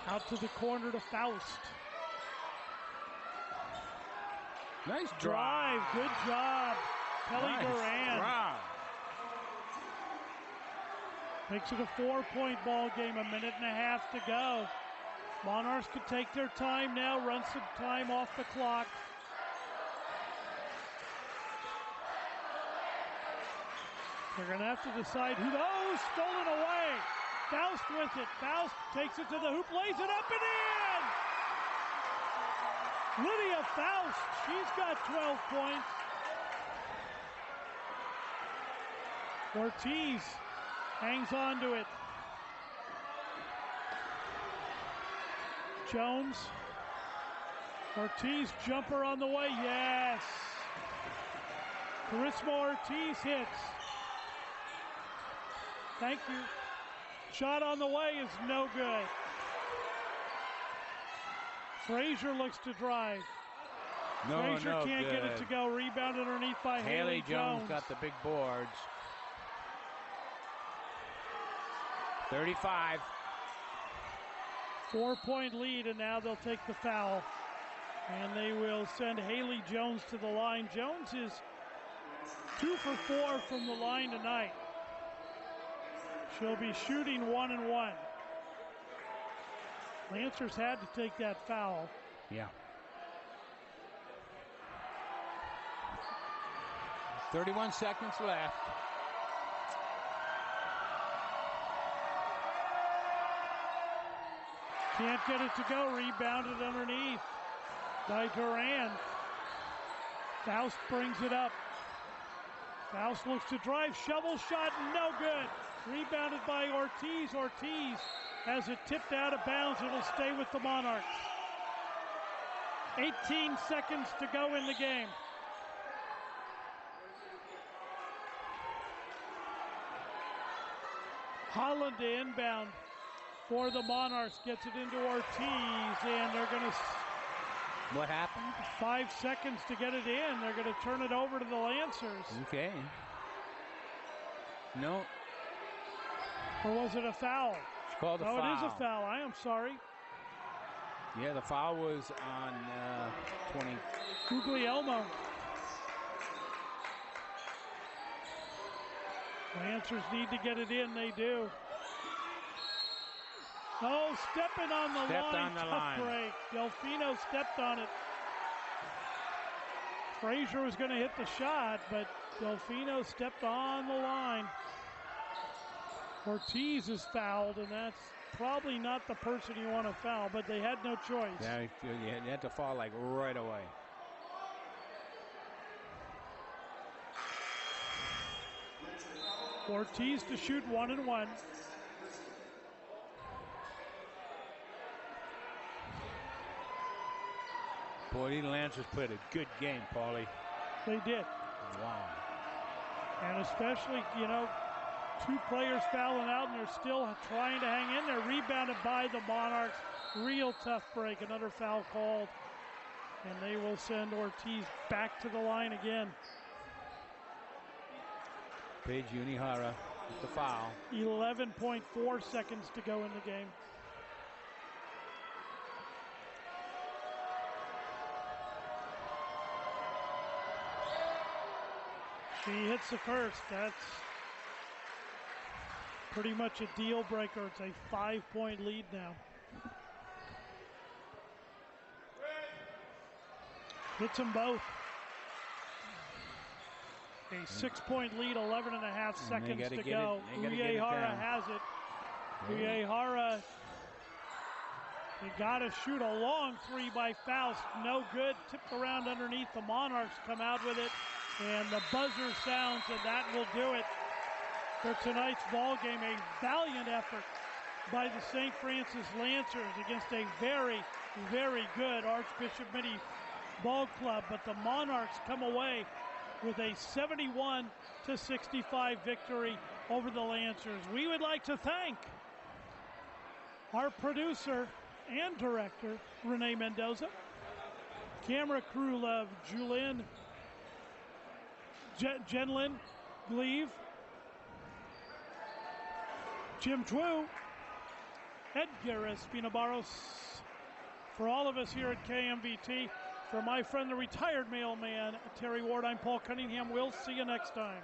Out to the corner to Faust. Nice Drive, good job. Kelly Duran. Drive. Makes it a 4-point ball game, 1.5 minutes to go. Monarchs could take their time now, run some time off the clock. They're going to have to decide who those stolen away. Faust with it. Faust takes it to the hoop, lays it up and in. Lydia Faust, she's got 12 points. Ortiz hangs on to it. Jones. Ortiz jumper on the way. Yes. Charisma Ortiz hits. Thank you. Shot on the way is no good. Frazier looks to drive. Frazier can't get it to go. Rebound underneath by Haley Jones. Got the big boards. 35. 4-point lead, and now they'll take the foul. And they will send Haley Jones to the line. Jones is 2 for 4 from the line tonight. She'll be shooting 1 and 1. Lancers had to take that foul. Yeah. 31 seconds left. Can't get it to go. Rebounded underneath by Duran. Faust brings it up. Faust looks to drive. Shovel shot, no good. Rebounded by Ortiz. Ortiz has it tipped out of bounds. It'll stay with the Monarchs. 18 seconds to go in the game. Holland to inbound for the Monarchs. Gets it into Ortiz, and they're going to... What happened? 5 seconds to get it in. They're going to turn it over to the Lancers. Okay. No. Or was it a foul? It's called a foul. Oh, it is a foul. I am sorry. Yeah, the foul was on 20. Guglielmo. Lancers need to get it in. They do. Oh, stepping on the Stepped line. on the Tough line. break. Delfino stepped on it. Frazier was going to hit the shot, but Delfino stepped on the line. Ortiz is fouled, and that's probably not the person you want to foul, but they had no choice. Yeah, you had to fall like right away. Ortiz to shoot 1-1. Boy, these Lancers played a good game, Paulie. They did. Wow. And especially, you know, 2 players fouling out, and they're still trying to hang in there. Rebounded by the Monarchs. Real tough break. Another foul called. And they will send Ortiz back to the line again. Paige Unihara with the foul. 11.4 seconds to go in the game. She hits the first. That's pretty much a deal breaker. It's a 5-point lead now. Hits them both. A 6-point lead, 11.5 seconds to go. Uehara has it. Uehara, you got to shoot a long 3 by Faust. No good. Tipped around underneath. The Monarchs come out with it. And the buzzer sounds, and that will do it for tonight's ball game. A valiant effort by the St. Francis Lancers against a very, very good Archbishop Mitty ball club. But the Monarchs come away with a 71-65 victory over the Lancers. We would like to thank our producer and director, Renee Mendoza, camera crew of Julien Jenlin Gleave, Jim Twu, Edgar Espinabaros. For all of us here at KMVT, for my friend, the retired mailman, Terry Ward, I'm Paul Cunningham. We'll see you next time.